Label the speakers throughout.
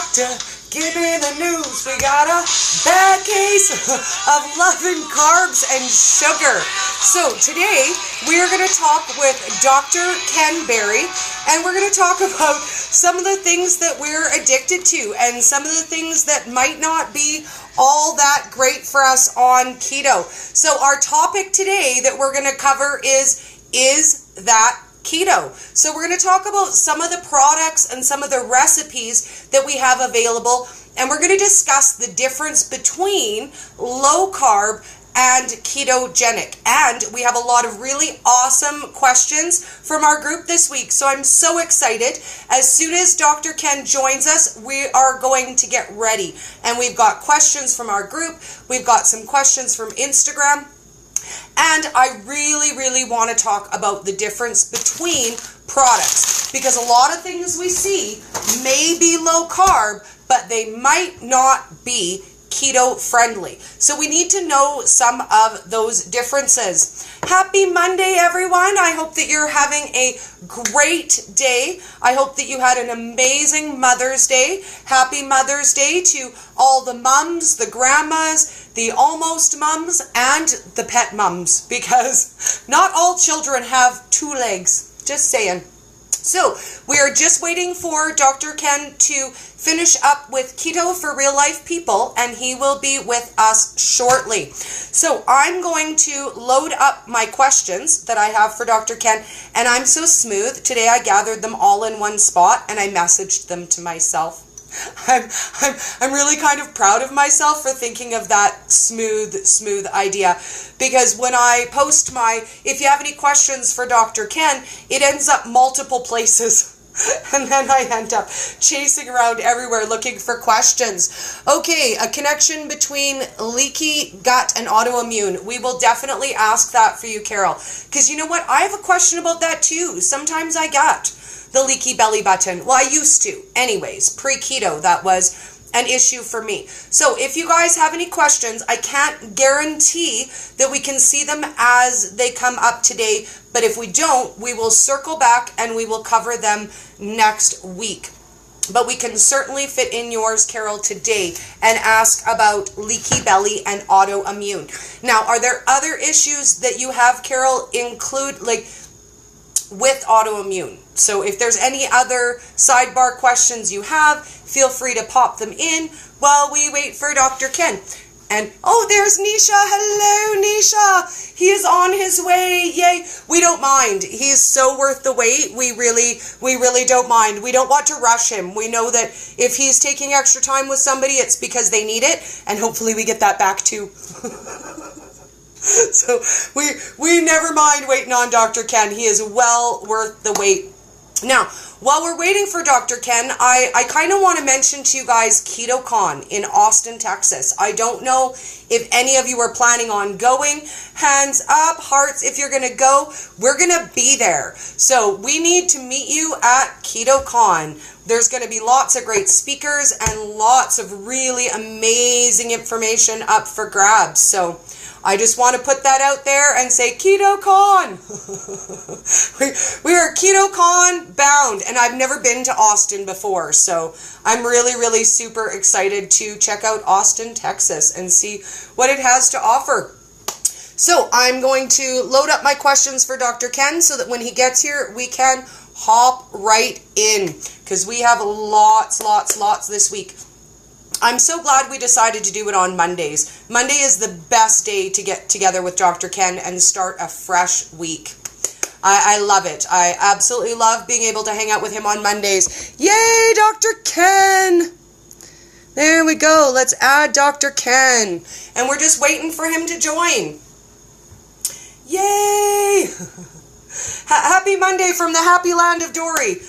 Speaker 1: doctor, give me the news. We got a bad case of loving carbs and sugar. So today we are going to talk with Dr. Ken Berry, and we're going to talk about some of the things that we're addicted to and some of the things that might not be all that great for us on keto. So our topic today that we're going to cover is that keto. So we're going to talk about some of the products and some of the recipes that we have available, and we're going to discuss the difference between low carb and ketogenic. And we have a lot of really awesome questions from our group this week. So I'm so excited. As soon as Dr. Ken joins us, we are going to get ready. And we've got questions from our group. We've got some questions from Instagram. And I really want to talk about the difference between products, because a lot of things we see may be low carb, but they might not be keto friendly. So we need to know some of those differences. Happy Monday, everyone. I hope that you're having a great day. I hope that you had an amazing Mother's Day. Happy Mother's Day to all the mums, the grandmas, the almost mums, and the pet mums, because not all children have two legs. Just saying. So we are just waiting for Dr. Ken to finish up with Keto for Real Life People, and he will be with us shortly. So I'm going to load up my questions that I have for Dr. Ken, and I'm so smooth. Today I gathered them all in one spot and I messaged them to myself. I'm really kind of proud of myself for thinking of that smooth idea, because when I post if you have any questions for Dr. Ken, it ends up multiple places. And then I end up chasing around everywhere looking for questions. Okay, a connection between leaky gut and autoimmune. We will definitely ask that for you, Carol. Because you know what? I have a question about that too. Sometimes I get the leaky belly button. Well, I used to. Anyways, pre-keto, that was an issue for me. So if you guys have any questions, I can't guarantee that we can see them as they come up today, but if we don't, we will circle back and we will cover them next week. But we can certainly fit in yours, Carol, today and ask about leaky belly and autoimmune. Now, are there other issues that you have, Carol, with autoimmune? So if there's any other sidebar questions you have, feel free to pop them in while we wait for Dr. Ken. And, oh, there's Nisha. Hello, Nisha. He is on his way. Yay. We don't mind. He is so worth the wait. We really don't mind. We don't want to rush him. We know that if he's taking extra time with somebody, it's because they need it. And hopefully we get that back too. So we never mind waiting on Dr. Ken. He is well worth the wait. Now, while we're waiting for Dr. Ken, I kind of want to mention to you guys KetoCon in Austin, Texas. I don't know if any of you are planning on going. Hands up, hearts if you're going to go. We're going to be there. So we need to meet you at KetoCon. There's going to be lots of great speakers and lots of really amazing information up for grabs. So I just want to put that out there and say KetoCon. we are KetoCon bound, and I've never been to Austin before, so I'm really super excited to check out Austin, Texas and see what it has to offer. So I'm going to load up my questions for Dr. Ken so that when he gets here, we can hop right in, because we have lots this week. I'm so glad we decided to do it on Mondays. Monday is the best day to get together with Dr. Ken and start a fresh week. I love it. I absolutely love being able to hang out with him on Mondays. Yay, Dr. Ken! There we go. Let's add Dr. Ken. And we're just waiting for him to join. Yay! Happy Monday from the happy land of Dory.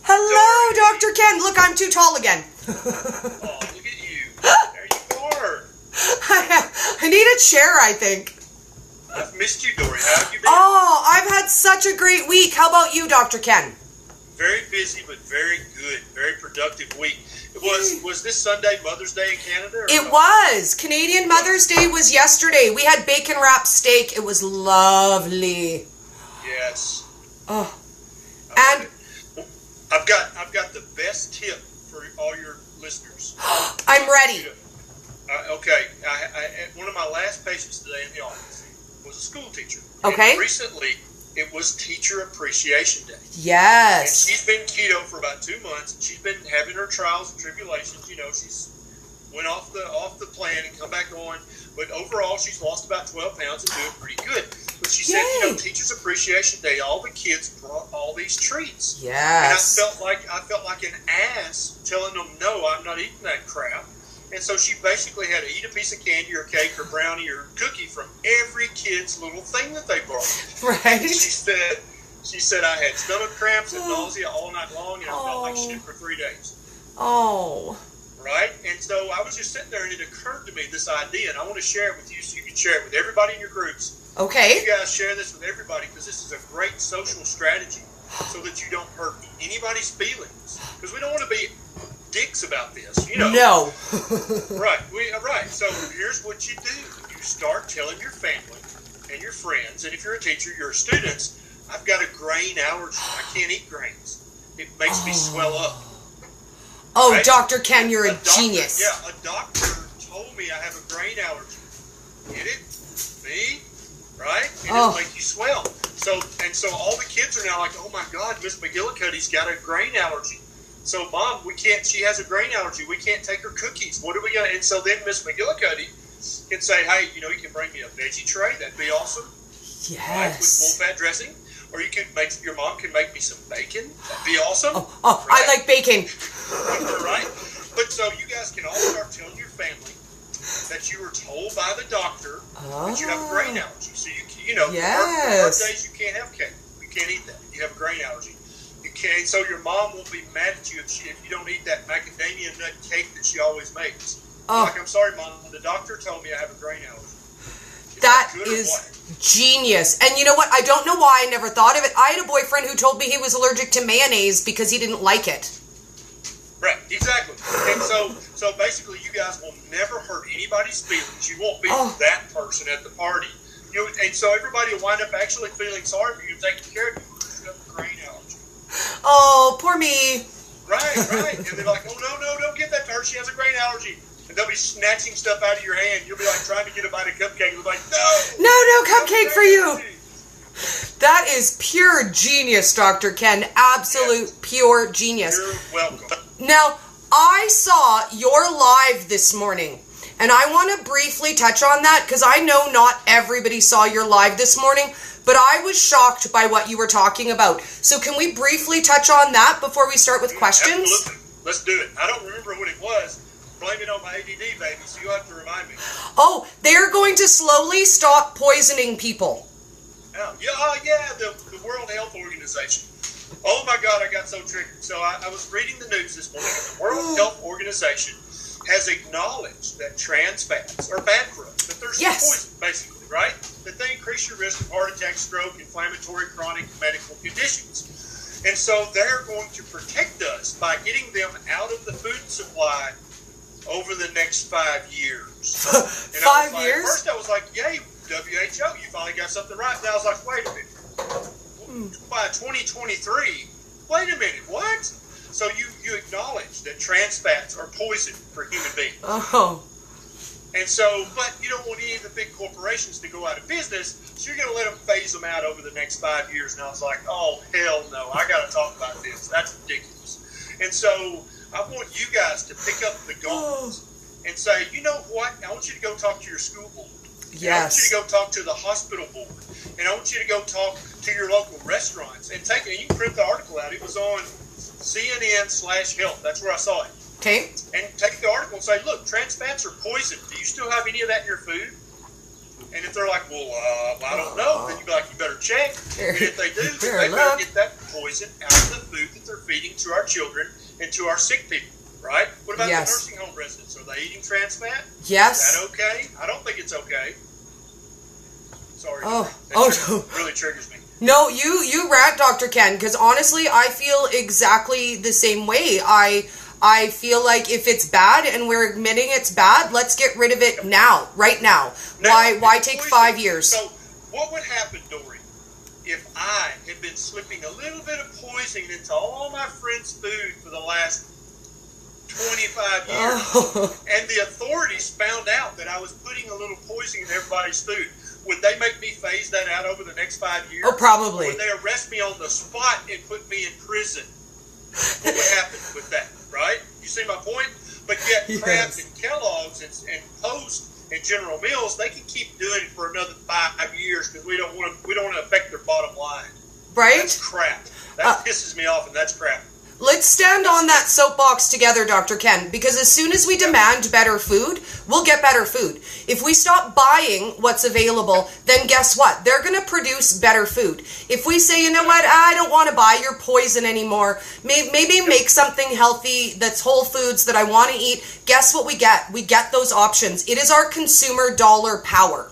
Speaker 1: Hello, Dr. Ken. Look, I'm too tall again.
Speaker 2: Oh, look at you. There you are.
Speaker 1: I need a chair, I think.
Speaker 2: I've missed you, Dory. How have you been?
Speaker 1: Oh, I've had such a great week. How about you, Dr. Ken?
Speaker 2: Very busy, but very good. Very productive week. Was this Sunday Mother's Day in Canada?
Speaker 1: It was. Canadian Mother's Day was yesterday. We had bacon wrapped steak. It was lovely.
Speaker 2: Yes.
Speaker 1: Oh. And
Speaker 2: I've got the best tip for all your listeners.
Speaker 1: I'm ready.
Speaker 2: Okay. One of my last patients today in the office was a school teacher.
Speaker 1: Okay.
Speaker 2: And recently, it was Teacher Appreciation Day.
Speaker 1: Yes.
Speaker 2: And she's been keto for about 2 months, and she's been having her trials and tribulations. You know, she's went off the plan and come back on. But overall, she's lost about 12 pounds and doing pretty good. But she said, you know, Teachers Appreciation Day, all the kids brought all these treats.
Speaker 1: Yes.
Speaker 2: And I felt like an ass telling them, no, I'm not eating that crap. And so she basically had to eat a piece of candy or cake or brownie or cookie from every kid's little thing that they brought.
Speaker 1: Right.
Speaker 2: And she said I had stomach cramps and nausea all night long, and I felt like shit for 3 days.
Speaker 1: Oh.
Speaker 2: Right? And so I was just sitting there, and it occurred to me, this idea, and I want to share it with you so you can share it with everybody in your groups.
Speaker 1: Okay.
Speaker 2: You guys share this with everybody, because this is a great social strategy so that you don't hurt anybody's feelings. Because we don't want to be dicks about this, you know.
Speaker 1: No.
Speaker 2: Right. So here's what you do. You start telling your family and your friends, and if you're a teacher, your students, I've got a grain allergy. I can't eat grains. It makes me swell up.
Speaker 1: Oh,
Speaker 2: right?
Speaker 1: Dr. Ken, you're a genius.
Speaker 2: Yeah, a doctor told me I have a grain allergy. Get it? Me? Right? It'll make you swell. So all the kids are now like, oh my God, Miss McGillicuddy's got a grain allergy. So, Mom, she has a grain allergy. We can't take her cookies. What are we going to? And so then Miss McGillicuddy can say, hey, you can bring me a veggie tray. That'd be awesome.
Speaker 1: Yes.
Speaker 2: Right, with full-fat dressing. Or your mom can make me some bacon. That'd be awesome.
Speaker 1: Oh, right? I like bacon.
Speaker 2: Right? But so you guys can all start telling your family that you were told by the doctor that you have a grain allergy. So birthdays you can't have cake. You can't eat that. You have a grain allergy. Okay, so your mom won't be mad at you if you don't eat that macadamia nut cake that she always makes. Like, I'm sorry, Mom, the doctor told me I have a grain allergy.
Speaker 1: That is genius. And you know what? I don't know why I never thought of it. I had a boyfriend who told me he was allergic to mayonnaise because he didn't like it.
Speaker 2: Right, exactly. And so basically you guys will never hurt anybody's feelings. You won't be that person at the party. And so everybody will wind up actually feeling sorry for you and taking care of you because you have a grain allergy.
Speaker 1: Oh, poor me.
Speaker 2: Right. And they're like, oh, no, don't get that to her. She has a grain allergy. And they'll be snatching stuff out of your hand. You'll be like trying to get a bite of cupcake. They'll be like, no cupcake for you.
Speaker 1: That is pure genius, Dr. Ken. Absolute pure genius.
Speaker 2: You're welcome.
Speaker 1: Now, I saw your live this morning. And I want to briefly touch on that because I know not everybody saw your live this morning. But I was shocked by what you were talking about. So can we briefly touch on that before we start with questions?
Speaker 2: Absolutely. Let's do it. I don't remember what it was. Blame it on my ADD, baby, so you'll have to remind me.
Speaker 1: Oh, they're going to slowly stop poisoning people.
Speaker 2: The World Health Organization. Oh my God, I got so triggered. So I was reading the news this morning, and the World Health Organization has acknowledged that trans fats are bad for us, that they're poison, basically, right? That they increase your risk of heart attack, stroke, inflammatory chronic medical conditions. And so they're going to protect us by getting them out of the food supply over the next 5 years.
Speaker 1: 5 years?
Speaker 2: At first I was like, yay, WHO, you finally got something right. Now I was like, wait a minute. By 2023, wait a minute, what? So you acknowledge that trans fats are poison for human beings.
Speaker 1: Oh.
Speaker 2: And so, but you don't want any of the big corporations to go out of business, so you're going to let them phase them out over the next 5 years. And I was like, oh, hell no, I got to talk about this. That's ridiculous. And so I want you guys to pick up the gauntlet and say, you know what? I want you to go talk to your school board.
Speaker 1: Yes.
Speaker 2: I want you to go talk to the hospital board. And I want you to go talk to your local restaurants. And you can print the article out. It was on CNN/health. That's where I saw it.
Speaker 1: Okay.
Speaker 2: And take the article and say, look, trans fats are poison. Do you still have any of that in your food? And if they're like, well, I don't know, then you'd be like, you better check. And if they do, they better get that poison out of the food that they're feeding to our children and to our sick people, right? What about the nursing home residents? Are they eating trans fat?
Speaker 1: Yes.
Speaker 2: Is that okay? I don't think it's okay. Sorry.
Speaker 1: That
Speaker 2: really triggers me.
Speaker 1: No, you rant, Dr. Ken, because honestly, I feel exactly the same way. I feel like if it's bad and we're admitting it's bad, let's get rid of it now, right now. Why take 5 years?
Speaker 2: So what would happen, Dory, if I had been slipping a little bit of poison into all my friends' food for the last 25 years.
Speaker 1: Oh.
Speaker 2: And the authorities found out that I was putting a little poison in everybody's food. Would they make me phase that out over the next 5 years?
Speaker 1: Oh, probably.
Speaker 2: Or would they arrest me on the spot and put me in prison? What would happen with that, right? You see my point? But yet,
Speaker 1: Yes.
Speaker 2: Kraft and Kellogg's and Post and General Mills, they can keep doing it for another 5 years because we don't want to affect their bottom line.
Speaker 1: Right?
Speaker 2: That's crap. That pisses me off, and that's crap.
Speaker 1: Let's stand on that soapbox together, Dr. Ken, because as soon as we demand better food, we'll get better food. If we stop buying what's available, then guess what? They're going to produce better food. If we say, you know what, I don't want to buy your poison anymore, maybe make something healthy that's whole foods that I want to eat, guess what we get? We get those options. It is our consumer dollar power.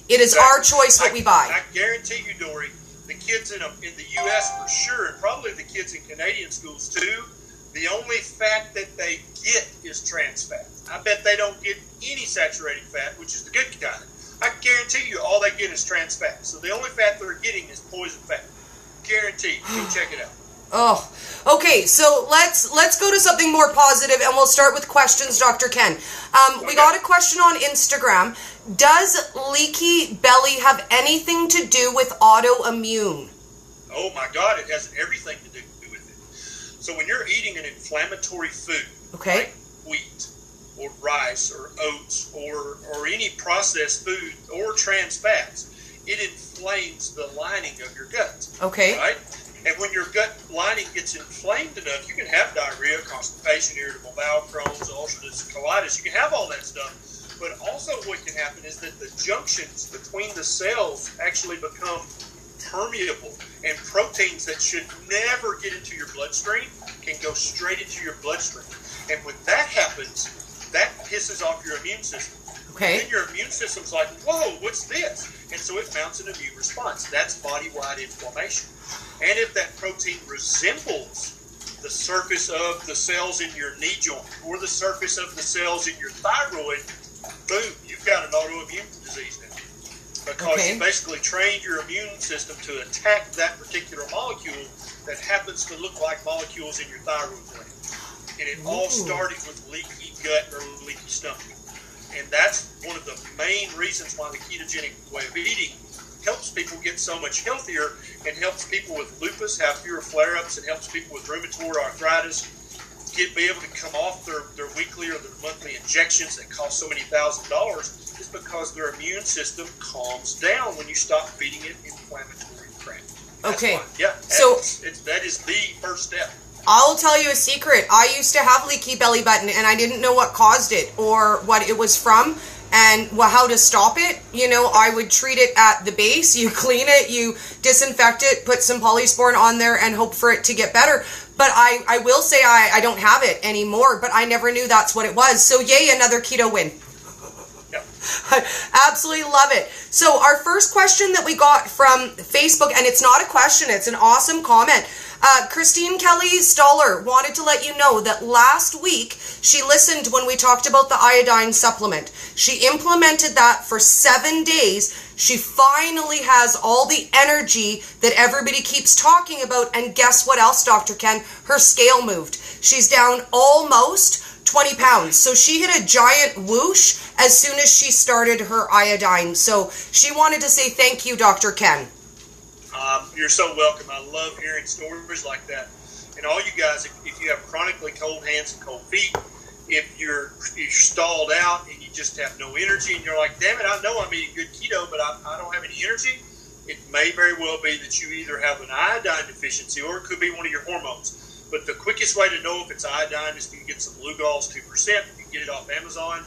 Speaker 1: It is our choice what we buy.
Speaker 2: I guarantee you, Dory, the kids in the U.S. for sure, and probably the kids in Canadian schools too, the only fat that they get is trans fat. I bet they don't get any saturated fat, which is the good kind. I guarantee you all they get is trans fat. So the only fat they're getting is poison fat. Guaranteed. Go check it out.
Speaker 1: Oh, okay. So let's go to something more positive, and we'll start with questions, Dr. Ken. We got a question on Instagram. Does leaky belly have anything to do with autoimmune?
Speaker 2: Oh my God, it has everything to do with it. So when you're eating an inflammatory food,
Speaker 1: okay,
Speaker 2: like wheat or rice or oats or any processed food or trans fats, it inflames the lining of your gut.
Speaker 1: Okay.
Speaker 2: Right? And when your gut lining gets inflamed enough, you can have diarrhea, constipation, irritable bowel, Crohn's, ulcerative colitis. You can have all that stuff. But also what can happen is that the junctions between the cells actually become permeable, and proteins that should never get into your bloodstream can go straight into your bloodstream. And when that happens, that pisses off your immune system.
Speaker 1: Okay.
Speaker 2: And then your immune system's like, whoa, what's this? And so it mounts an immune response. That's body-wide inflammation. And if that protein resembles the surface of the cells in your knee joint or the surface of the cells in your thyroid, boom, you've got an autoimmune disease now. Because you basically trained your immune system to attack that particular molecule that happens to look like molecules in your thyroid gland. And it all started with leaky gut or leaky stomach. And that's one of the main reasons why the ketogenic way of eating helps people get so much healthier and helps people with lupus have fewer flare-ups and helps people with rheumatoid arthritis be able to come off their weekly or their monthly injections that cost so many $1,000s is because their immune system calms down when you stop feeding it inflammatory crap.
Speaker 1: Okay.
Speaker 2: Yeah.
Speaker 1: So
Speaker 2: that is the first step.
Speaker 1: I'll tell you a secret. I used to have leaky belly button, and I didn't know what caused it or what it was from and how to stop it. You know, I would treat it at the base. You clean it, you disinfect it, put some polysporin on there, and hope for it to get better. But I will say I don't have it anymore, but I never knew that's what it was. So yay, another keto win.
Speaker 2: Yep.
Speaker 1: I absolutely love it. So our first question that we got from Facebook, and it's not a question, it's an awesome comment. Christine Kelly Stoller wanted to let you know that last week she listened when we talked about the iodine supplement. She implemented that for 7 days. She finally has all the energy that everybody keeps talking about. And guess what else, Dr. Ken? Her scale moved. She's down almost 20 pounds. So she hit a giant whoosh as soon as she started her iodine. So she wanted to say thank you, Dr. Ken.
Speaker 2: You're so welcome. I love hearing stories like that. And all you guys, if you have chronically cold hands and cold feet, if you're stalled out and you just have no energy and you're like, damn it, I know I'm eating good keto, but I don't have any energy, it may very well be that you either have an iodine deficiency or it could be one of your hormones. But the quickest way to know if it's iodine is to get some Lugol's 2%. You can get it off Amazon.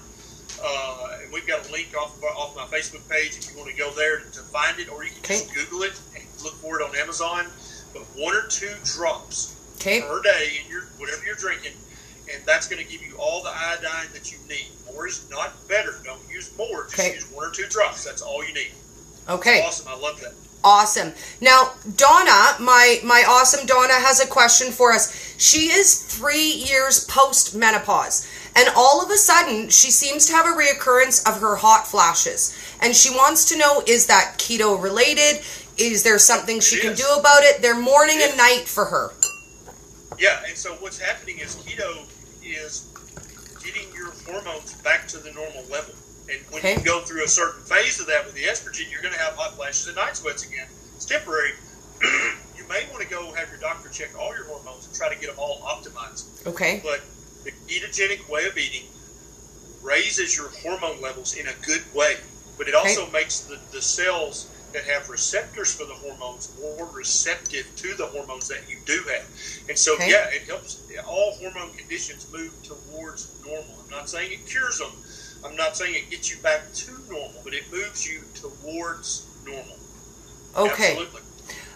Speaker 2: And we've got a link off my Facebook page if you want to go there to find it, or you can just Google it and look for it on Amazon. But 1 or 2 drops per day in whatever you're drinking, and that's going to give you all the iodine that you need. More is not better. Don't use more. Just use 1 or 2 drops. That's all you need.
Speaker 1: Okay.
Speaker 2: That's awesome. I love that.
Speaker 1: Awesome. Now, Donna, my awesome Donna has a question for us. She is 3 years post-menopause, and all of a sudden, she seems to have a reoccurrence of her hot flashes. And she wants to know, is that keto related? Is there something she can do about it? They're morning and night for her.
Speaker 2: Yeah, and so what's happening is keto is getting your hormones back to the normal level. And when
Speaker 1: Okay.
Speaker 2: you go through a certain phase of that with the estrogen, you're going to have hot flashes and night sweats again. It's temporary. You may want to go have your doctor check all your hormones and try to get them all optimized.
Speaker 1: Okay.
Speaker 2: But the ketogenic way of eating raises your hormone levels in a good way. But it also makes the cells that have receptors for the hormones more receptive to the hormones that you do have. And so, yeah, it helps all hormone conditions move towards normal. I'm not saying it cures them. I'm not saying it gets you back to normal, but it moves you towards normal.
Speaker 1: Okay.
Speaker 2: Absolutely.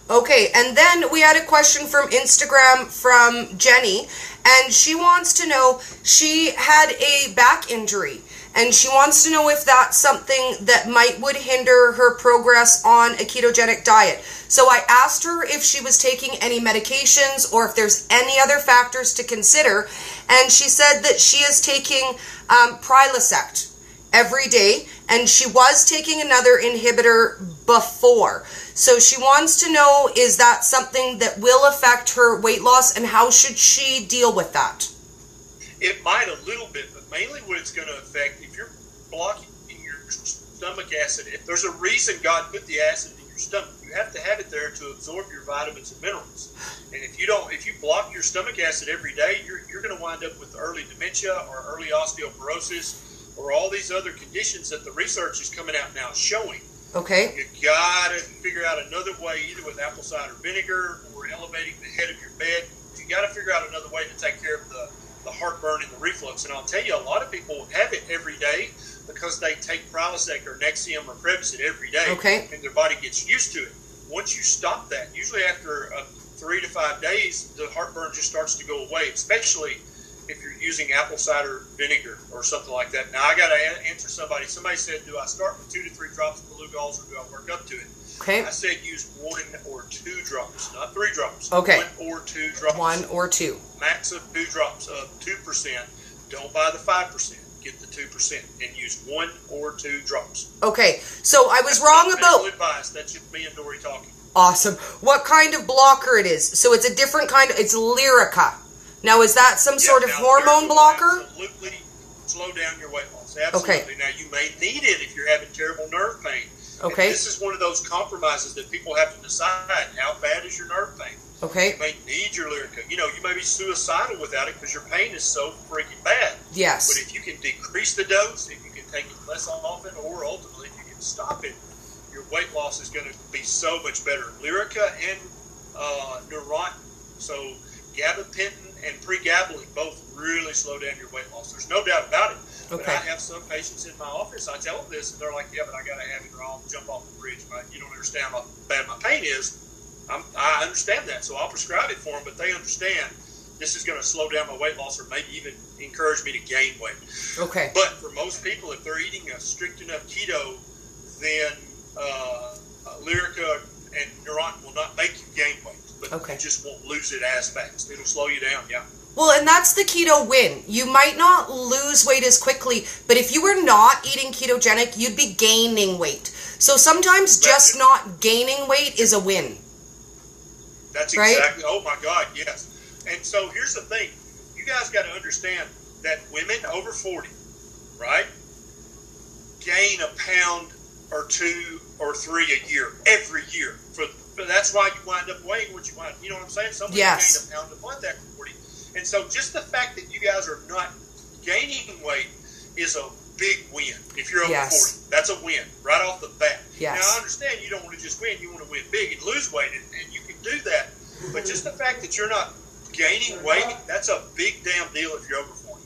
Speaker 1: Okay, and then we had a question from Instagram from Jenny, and she wants to know, she had a back injury, and she wants to know if that's something that would hinder her progress on a ketogenic diet. So I asked her if she was taking any medications or if there's any other factors to consider, and she said that she is taking Prilosec every day, and she was taking another inhibitor before. So she wants to know, is that something that will affect her weight loss, and how should she deal with that?
Speaker 2: It might a little bit, but mainly what it's going to affect, if you're blocking your stomach acid, if there's a reason God put the acid in your stomach, you have to have it there to absorb your vitamins and minerals. And if you block your stomach acid every day, you're going to wind up with early dementia or early osteoporosis or all these other conditions that the research is coming out now showing.
Speaker 1: Okay.
Speaker 2: You gotta figure out another way, either with apple cider vinegar or elevating the head of your bed. You gotta figure out another way to take care of the heartburn and the reflux. And I'll tell you, a lot of people have it every day because they take Prilosec or Nexium or Prevacid every day, and their body gets used to it. Once you stop that, usually after 3 to 5 days, the heartburn just starts to go away, especially if you're using apple cider vinegar or something like that. Now, I got to answer somebody. Somebody said, do I start with 2 to 3 drops of Belugas or do I work up to it?
Speaker 1: Okay.
Speaker 2: I said use 1 or 2 drops, not 3 drops.
Speaker 1: Okay.
Speaker 2: 1 or 2 drops.
Speaker 1: 1 or 2.
Speaker 2: Max of 2 drops of 2%. Don't buy the 5%. Get the 2% and use 1 or 2 drops.
Speaker 1: Okay. So I was wrong about...
Speaker 2: advice. That's just me and Dory talking.
Speaker 1: Awesome. What kind of blocker it is? So it's a different kind of... It's Lyrica. Now, is that some sort of hormone blocker?
Speaker 2: Absolutely slow down your weight loss. Absolutely. Okay. Now, you may need it if you're having terrible nerve pain.
Speaker 1: Okay.
Speaker 2: And this is one of those compromises that people have to decide. How bad is your nerve pain?
Speaker 1: Okay.
Speaker 2: You may need your Lyrica. You may be suicidal without it because your pain is so freaking bad.
Speaker 1: Yes.
Speaker 2: But if you can decrease the dose, if you can take it less often, or ultimately if you can stop it, your weight loss is going to be so much better. Lyrica and Neurontin. So gabapentin and pregabalin both really slow down your weight loss. There's no doubt about it.
Speaker 1: Okay.
Speaker 2: But I have some patients in my office, I tell them this, and they're like, yeah, but I got to have it or I'll jump off the bridge. You don't understand how bad my pain is. I understand that, so I'll prescribe it for them, but they understand this is going to slow down my weight loss or maybe even encourage me to gain weight.
Speaker 1: Okay.
Speaker 2: But for most people, if they're eating a strict enough keto, then Lyrica and Neurontin will not make you gain weight. But you just won't lose it as fast. It'll slow you down, yeah.
Speaker 1: Well, and that's the keto win. You might not lose weight as quickly, but if you were not eating ketogenic, you'd be gaining weight. So sometimes just not gaining weight is a win.
Speaker 2: That's exactly, oh my God, yes. And so here's the thing. You guys got to understand that women over 40, right, gain a pound or 2 or 3 a year, every year. That's why you wind up weighing what you want. You know what I'm saying? Somebody gain a pound a month after 40. And so just the fact that you guys are not gaining weight is a big win. If you're over 40, that's a win right off the bat.
Speaker 1: Yes.
Speaker 2: Now, I understand you don't want to just win. You want to win big and lose weight, and you can do that. But just the fact that you're not gaining weight, that's a big damn deal if you're over 40.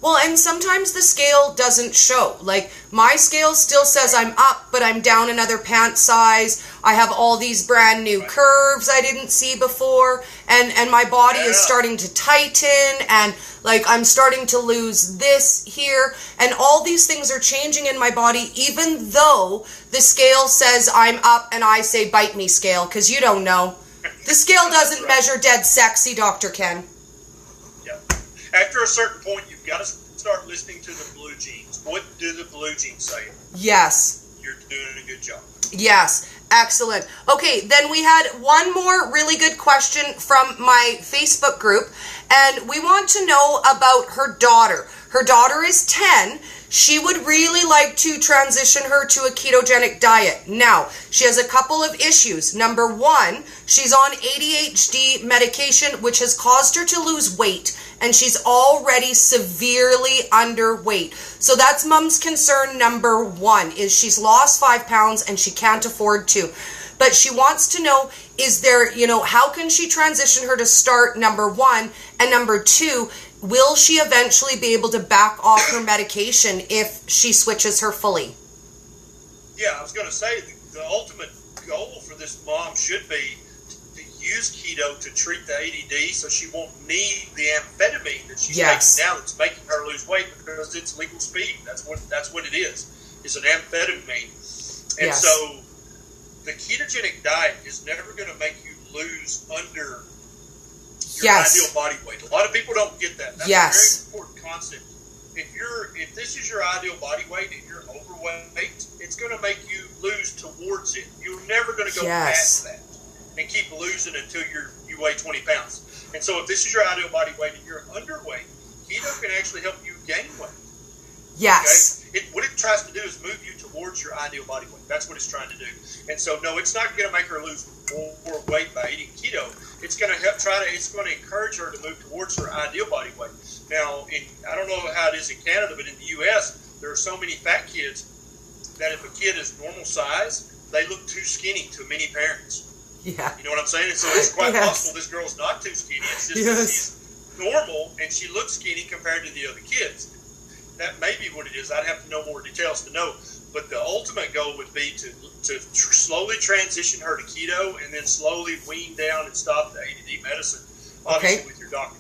Speaker 1: Well, and sometimes the scale doesn't show. Like, my scale still says I'm up, but I'm down another pant size. I have all these brand new curves I didn't see before, and my body is starting to tighten, and like I'm starting to lose this here, and all these things are changing in my body, even though the scale says I'm up, and I say bite me scale, because you don't know. The scale doesn't measure dead sexy, Dr. Ken.
Speaker 2: Yeah. After a certain point, you've got to start listening to the blue jeans. What do the blue jeans say?
Speaker 1: Yes.
Speaker 2: You're doing a good job.
Speaker 1: Yes. Excellent. Okay, then we had one more really good question from my Facebook group, and we want to know about her daughter. Her daughter is 10. She would really like to transition her to a ketogenic diet. Now, she has a couple of issues. Number one, she's on ADHD medication, which has caused her to lose weight, and she's already severely underweight. So that's mom's concern number one, is she's lost 5 pounds and she can't afford to. But she wants to know, is there, how can she transition her to start, number one, and number two, will she eventually be able to back off her medication if she switches her fully?
Speaker 2: Yeah, I was going to say the ultimate goal for this mom should be to use keto to treat the ADD, so she won't need the amphetamine that she's taking now that's making her lose weight, because it's legal speed. That's what it is. It's an amphetamine, and so the ketogenic diet is never going to make you lose under your ideal body weight. A lot of people don't get that. That's a very important concept. If this is your ideal body weight and you're overweight, it's going to make you lose towards it. You're never going to go past that and keep losing until you weigh 20 pounds. And so if this is your ideal body weight and you're underweight, keto can actually help you gain weight.
Speaker 1: Yes.
Speaker 2: Okay? What it tries to do is move you towards your ideal body weight. That's what it's trying to do. And so, no, it's not going to make her lose more weight by eating keto. It's going to it's going to encourage her to move towards her ideal body weight. Now, I don't know how it is in Canada, but in the U.S., there are so many fat kids that if a kid is normal size, they look too skinny to many parents.
Speaker 1: Yeah.
Speaker 2: You know what I'm saying? And so it's quite possible this girl's not too skinny. It's just that she's normal and she looks skinny compared to the other kids. That may be what it is. I'd have to know more details to know. But the ultimate goal would be to slowly transition her to keto and then slowly wean down and stop the ADD medicine, obviously with your doctor.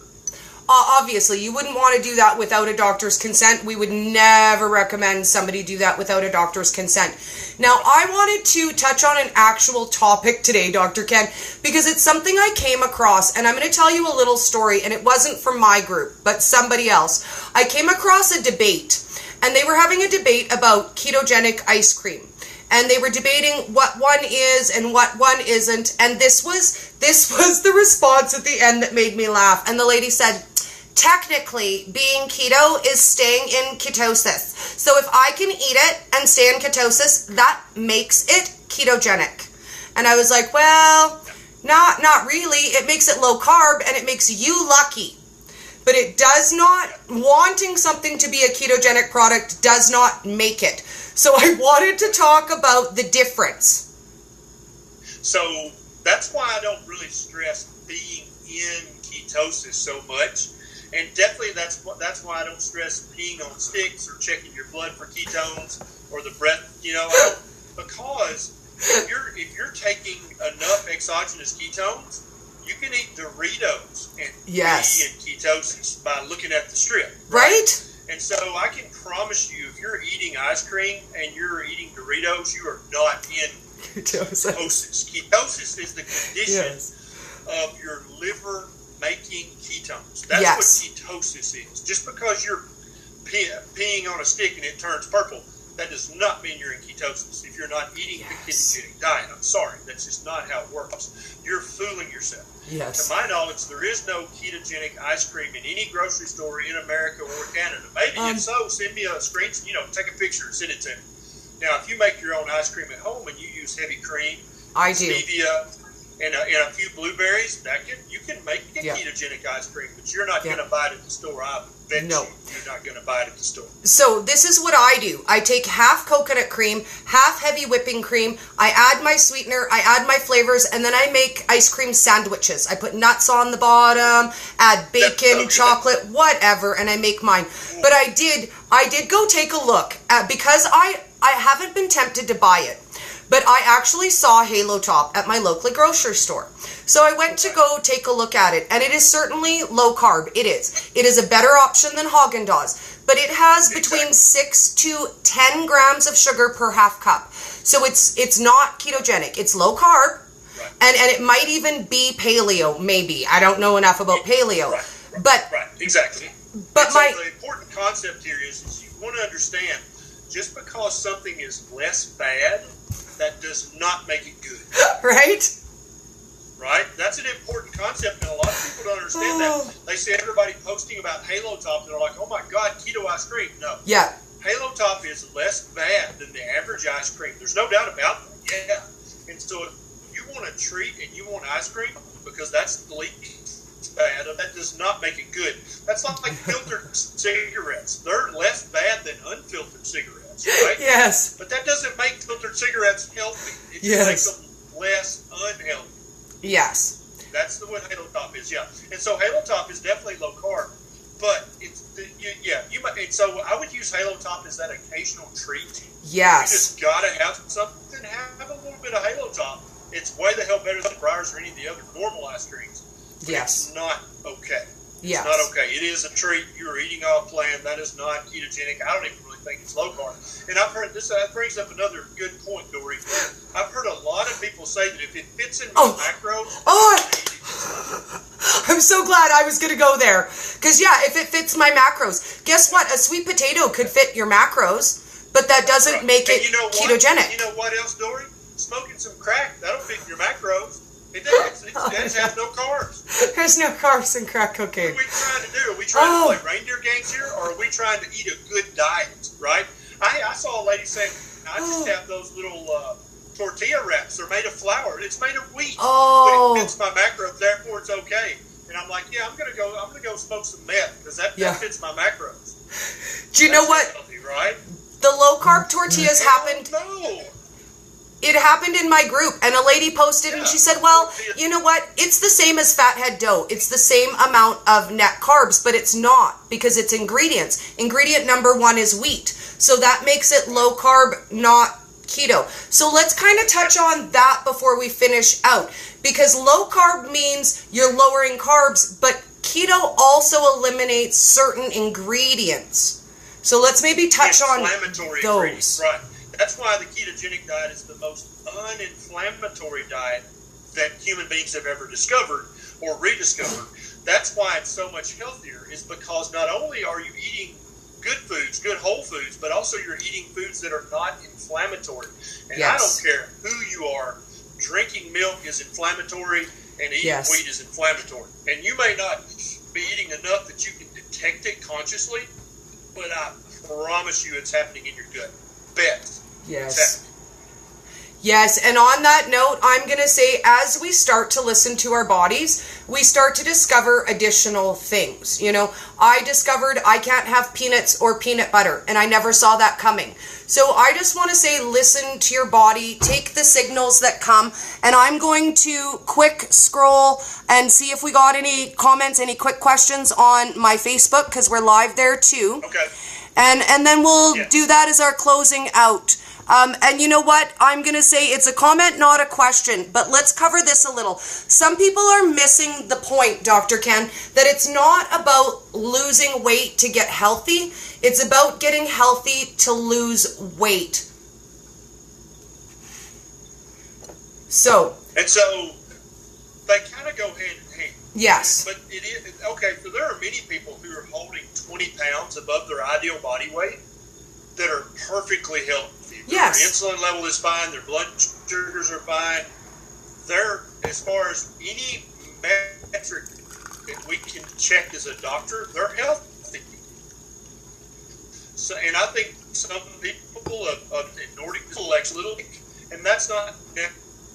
Speaker 1: Obviously, you wouldn't want to do that without a doctor's consent. We would never recommend somebody do that without a doctor's consent. Now, I wanted to touch on an actual topic today, Dr. Ken, because it's something I came across, and I'm going to tell you a little story, and it wasn't from my group, but somebody else. I came across a debate, and they were having a debate about ketogenic ice cream. And they were debating what one is and what one isn't. And this was the response at the end that made me laugh. And the lady said, technically, being keto is staying in ketosis. So if I can eat it and stay in ketosis, that makes it ketogenic. And I was like, well, not really. It makes it low carb and it makes you lucky. But it does not, wanting something to be a ketogenic product does not make it. So I wanted to talk about the difference.
Speaker 2: So that's why I don't really stress being in ketosis so much. And definitely that's why I don't stress peeing on sticks or checking your blood for ketones or the breath, because if you're taking enough exogenous ketones, you can eat Doritos and be in ketosis by looking at the strip.
Speaker 1: Right?
Speaker 2: And so I can promise you, if you're eating ice cream and you're eating Doritos, you are not in ketosis. Ketosis is the condition of your liver making ketones. That's what ketosis is. Just because you're peeing on a stick and it turns purple, that does not mean you're in ketosis. If you're not eating the ketogenic diet, I'm sorry, that's just not how it works. You're fooling yourself.
Speaker 1: Yes.
Speaker 2: To my knowledge, there is no ketogenic ice cream in any grocery store in America or Canada. Maybe if so, send me a screen, take a picture and send it to me. Now, if you make your own ice cream at home and you use heavy cream, stevia, and a few blueberries, you can make a ketogenic ice cream, but you're not going to buy it at the store. I bet you're not going to buy it at the store.
Speaker 1: So this is what I do. I take half coconut cream, half heavy whipping cream. I add my sweetener, I add my flavors, and then I make ice cream sandwiches. I put nuts on the bottom, add bacon, chocolate, whatever, and I make mine. But I did go take a look at, because I haven't been tempted to buy it. But I actually saw Halo Top at my local grocery store. So I went to go take a look at it, and it is certainly low carb. It is. It is a better option than Haagen-Dazs, but it has between 6 to 10 grams of sugar per half cup. So it's not ketogenic. It's low carb, and it might even be paleo, maybe. I don't know enough about paleo. But
Speaker 2: exactly.
Speaker 1: But
Speaker 2: the important concept here is you want to understand, just because something is less bad, that does not make it good.
Speaker 1: Right?
Speaker 2: Right? that's an important concept, and a lot of people don't understand that. They see everybody posting about Halo Top, and they're like, oh my God, keto ice cream. No.
Speaker 1: Yeah.
Speaker 2: Halo Top is less bad than the average ice cream. There's no doubt about that. Yeah. And so if you want a treat and you want ice cream, because that's the leak bad, that does not make it good. That's like filtered cigarettes. They're less bad than unfiltered cigarettes, right?
Speaker 1: Yes.
Speaker 2: But that doesn't make filtered cigarettes healthy. It just makes them less unhealthy.
Speaker 1: Yes.
Speaker 2: That's what Halo Top is, yeah. And so Halo Top is definitely low carb, but you might. And so I would use Halo Top as that occasional treat.
Speaker 1: Yes.
Speaker 2: You just gotta have something. Have a little bit of Halo Top. It's way the hell better than Breyers or any of the other normal ice creams.
Speaker 1: Yes.
Speaker 2: It's not okay.
Speaker 1: Yes.
Speaker 2: It's not okay. It is a treat. You're eating off plan. That is not ketogenic. I don't even really think it's low carb. And I've heard this. That brings up another good point, Dory. I've heard a lot of people say that if it fits in my macros,
Speaker 1: I'm so glad I was going to go there. Because, yeah, if it fits my macros. Guess what? A sweet potato could fit your macros, but that doesn't make it ketogenic.
Speaker 2: You know what else, Dory? Smoking some crack, that'll fit your macros. It does. It has no carbs.
Speaker 1: There's no carbs in crack cocaine.
Speaker 2: What are we trying to do? Are we trying to play reindeer games here, or are we trying to eat a good diet, right? I saw a lady saying, I just have those little tortilla wraps. They're made of flour. It's made of wheat. But it fits my macros, therefore it's okay. And I'm like, yeah, I'm gonna go smoke some meth because that fits my macros.
Speaker 1: Do you know what?
Speaker 2: Healthy, right?
Speaker 1: The low carb tortillas happened.
Speaker 2: No.
Speaker 1: It happened in my group, and a lady posted, and she said, well, you know what? It's the same as fathead dough. It's the same amount of net carbs, but it's not because it's ingredients. Ingredient number 1 is wheat. So that makes it low carb, not keto. So let's kind of touch on that before we finish out, because low carb means you're lowering carbs, but keto also eliminates certain ingredients. So let's maybe touch on those.
Speaker 2: Right. That's why the ketogenic diet is the most uninflammatory diet that human beings have ever discovered or rediscovered. That's why it's so much healthier, is because not only are you eating good foods, good whole foods, but also you're eating foods that are not inflammatory. And I don't care who you are, drinking milk is inflammatory and eating wheat is inflammatory. And you may not be eating enough that you can detect it consciously, but I promise you it's happening in your gut. Bet.
Speaker 1: Yes. Yes, and on that note, I'm going to say as we start to listen to our bodies, we start to discover additional things. You know, I discovered I can't have peanuts or peanut butter, and I never saw that coming. So I just want to say, listen to your body, take the signals that come, and I'm going to quick scroll and see if we got any comments, any quick questions on my Facebook, because we're live there too.
Speaker 2: Okay.
Speaker 1: And then we'll do that as our closing out. And you know what? I'm going to say it's a comment, not a question, but let's cover this a little. Some people are missing the point, Dr. Ken, that it's not about losing weight to get healthy. It's about getting healthy to lose weight. So
Speaker 2: they kind of go hand in hand.
Speaker 1: Yes.
Speaker 2: But it is, okay, so there are many people who are holding 20 pounds above their ideal body weight that are perfectly healthy.
Speaker 1: Yes.
Speaker 2: Their insulin level is fine. Their blood sugars are fine. They're, as far as any metric that we can check as a doctor, they're healthy. So, and I think some people of Nordic intellects, and that's not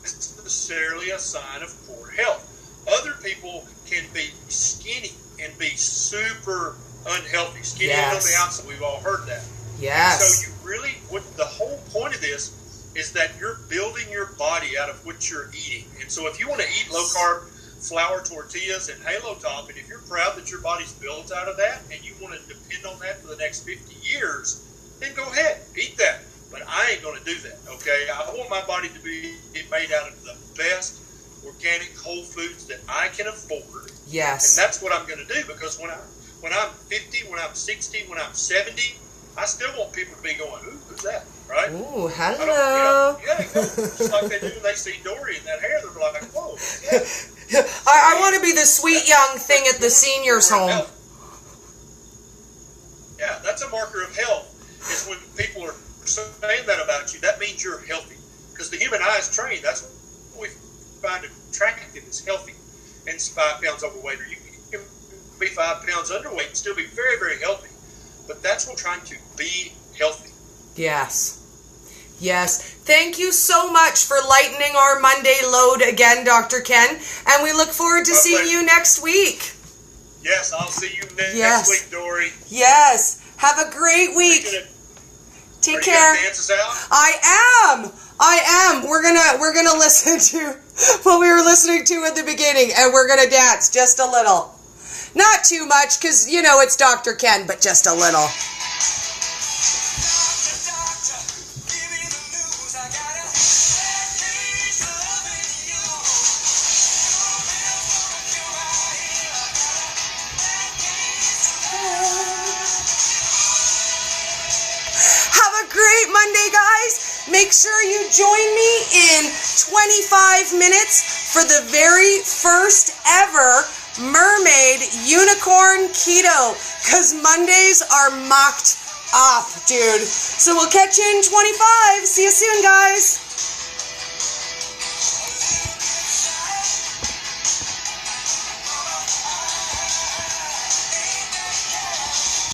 Speaker 2: necessarily a sign of poor health. Other people can be skinny and be super unhealthy. Skinny on the outside. We've all heard that.
Speaker 1: Yes.
Speaker 2: So you really, the whole point of this is that you're building your body out of what you're eating. And so if you want to eat low-carb flour tortillas and Halo Top, and if you're proud that your body's built out of that and you want to depend on that for the next 50 years, then go ahead, eat that. But I ain't going to do that, okay? I want my body to be made out of the best organic whole foods that I can afford.
Speaker 1: Yes.
Speaker 2: And that's what I'm going to do, because when I'm 50, when I'm 60, when I'm 70, I still want people to be going, ooh, who's that, right?
Speaker 1: Ooh, hello.
Speaker 2: Just like they do when they see Dory and that hair, they're like, whoa, yeah.
Speaker 1: I want to be the sweet young thing at the seniors' home.
Speaker 2: Yeah, that's a marker of health, is when people are saying that about you. That means you're healthy, because the human eye is trained. That's what we find attractive, is healthy. and 5 pounds overweight, or you can be 5 pounds underweight and still be very, very healthy. But that's what we're trying to be healthy.
Speaker 1: Yes. Yes. Thank you so much for lightening our Monday load again, Dr. Ken. And we look forward to seeing you next week.
Speaker 2: Yes, I'll see you next week, Dory.
Speaker 1: Yes. Have a great week. Take care.
Speaker 2: Are you gonna dance us out?
Speaker 1: I am. We're gonna listen to what we were listening to at the beginning, and we're gonna dance just a little. Not too much, because it's Dr. Ken, but just a little. Great Monday, guys. Make sure you join me in 25 minutes for the very first ever Mermaid Unicorn Keto, because Mondays are mocked up, dude. So we'll catch you in 25. See you soon, guys.